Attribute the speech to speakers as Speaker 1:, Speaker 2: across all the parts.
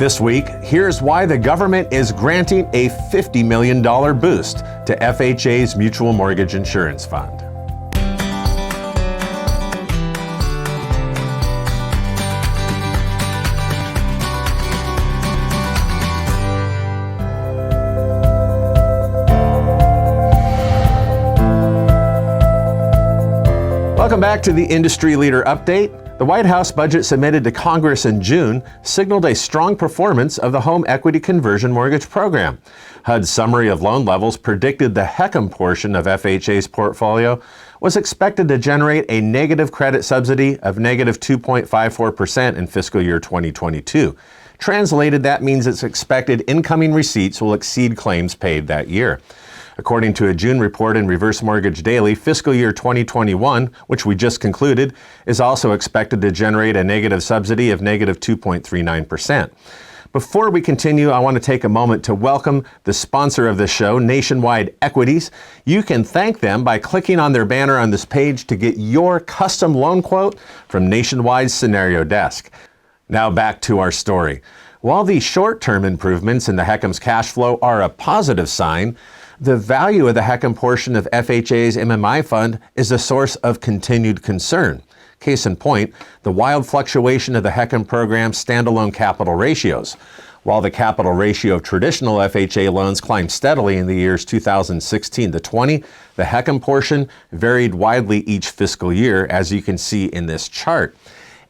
Speaker 1: This week, here's why the government is granting a $50 million boost to FHA's Mutual Mortgage Insurance Fund. Welcome back to the Industry Leader Update. The White House budget submitted to Congress in June signaled a strong performance of the home equity conversion mortgage program. HUD's summary of loan levels predicted the HECM portion of FHA's portfolio was expected to generate a negative credit subsidy of negative 2.54% in fiscal year 2022. Translated, that means its expected incoming receipts will exceed claims paid that year. According to a June report in Reverse Mortgage Daily, fiscal year 2021, which we just concluded, is also expected to generate a negative subsidy of negative 2.39%. Before we continue, I want to take a moment to welcome the sponsor of the show, Nationwide Equities. You can thank them by clicking on their banner on this page to get your custom loan quote from Nationwide's Scenario Desk. Now back to our story. While these short-term improvements in the HECM's cash flow are a positive sign, the value of the HECM portion of FHA's MMI fund is a source of continued concern. Case in point, the wild fluctuation of the HECM program's standalone capital ratios. While the capital ratio of traditional FHA loans climbed steadily in the years 2016 to 20, the HECM portion varied widely each fiscal year, as you can see in this chart.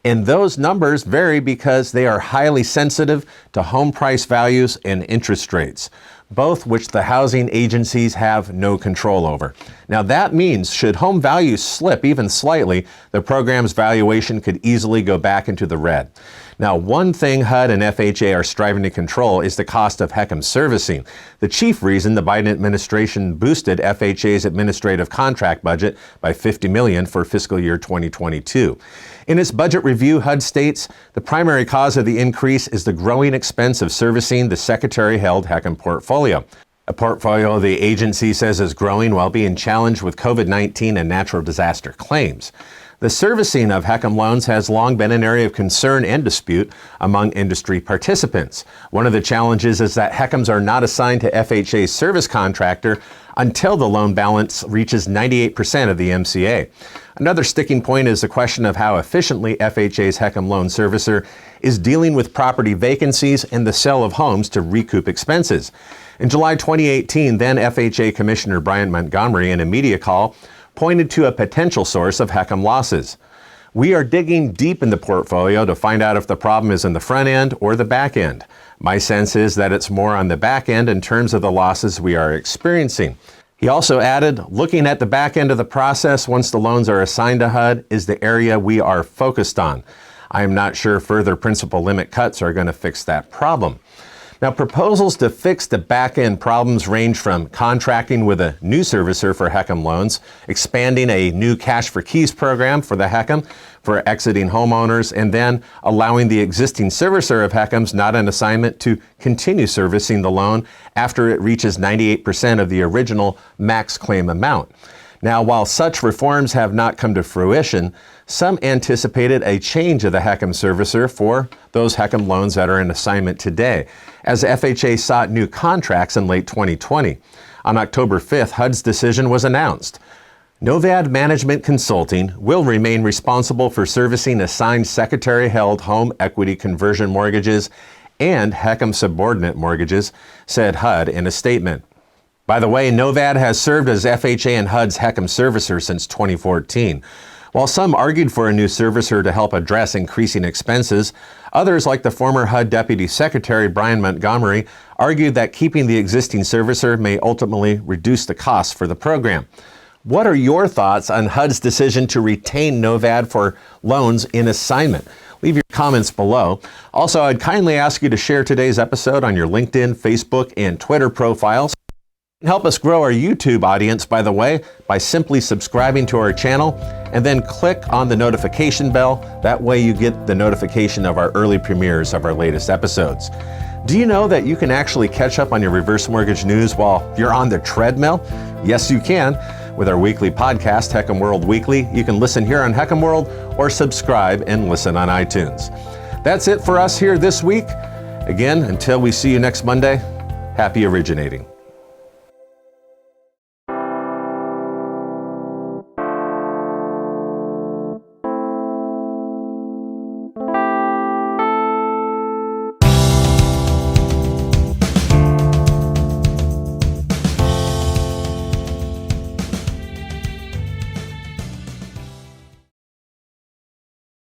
Speaker 1: And those numbers vary because they are highly sensitive to home price values and interest rates, both which the housing agencies have no control over. Now that means should home values slip even slightly, the program's valuation could easily go back into the red. Now, one thing HUD and FHA are striving to control is the cost of HECM servicing, the chief reason the Biden administration boosted FHA's administrative contract budget by $50 million for fiscal year 2022. In its budget review, HUD states the primary cause of the increase is the growing expense of servicing the Secretary-held HECM portfolio. A portfolio the agency says is growing while being challenged with COVID-19 and natural disaster claims. The servicing of HECM loans has long been an area of concern and dispute among industry participants. One of the challenges is that HECMs are not assigned to FHA's service contractor until the loan balance reaches 98% of the MCA. Another sticking point is the question of how efficiently FHA's HECM loan servicer is dealing with property vacancies and the sale of homes to recoup expenses. In July 2018, then FHA Commissioner Brian Montgomery, in a media call, pointed to a potential source of HECM losses. We are digging deep in the portfolio to find out if the problem is in the front end or the back end. My sense is that it's more on the back end in terms of the losses we are experiencing. He also added, looking at the back end of the process once the loans are assigned to HUD is the area we are focused on. I am not sure further principal limit cuts are going to fix that problem. Now, proposals to fix the back-end problems range from contracting with a new servicer for HECM loans, expanding a new cash for keys program for the HECM for exiting homeowners, and then allowing the existing servicer of HECMs not an assignment to continue servicing the loan after it reaches 98% of the original max claim amount. Now, while such reforms have not come to fruition, some anticipated a change of the HECM servicer for those HECM loans that are in assignment today, as FHA sought new contracts in late 2020. On October 5th, HUD's decision was announced. Novad Management Consulting will remain responsible for servicing assigned Secretary-held home equity conversion mortgages and HECM subordinate mortgages, said HUD in a statement. By the way, Novad has served as FHA and HUD's HECM servicer since 2014. While some argued for a new servicer to help address increasing expenses, others, like the former HUD Deputy Secretary Brian Montgomery, argued that keeping the existing servicer may ultimately reduce the costs for the program. What are your thoughts on HUD's decision to retain Novad for loans in assignment? Leave your comments below. Also, I'd kindly ask you to share today's episode on your LinkedIn, Facebook, and Twitter profiles. Help us grow our YouTube audience, by the way, by simply subscribing to our channel and then click on the notification bell. That way you get the notification of our early premieres of our latest episodes. Do you know that you can actually catch up on your reverse mortgage news while you're on the treadmill? Yes, you can. With our weekly podcast, HECM World Weekly, you can listen here on HECM World or subscribe and listen on iTunes. That's it for us here this week. Again, until we see you next Monday, happy originating.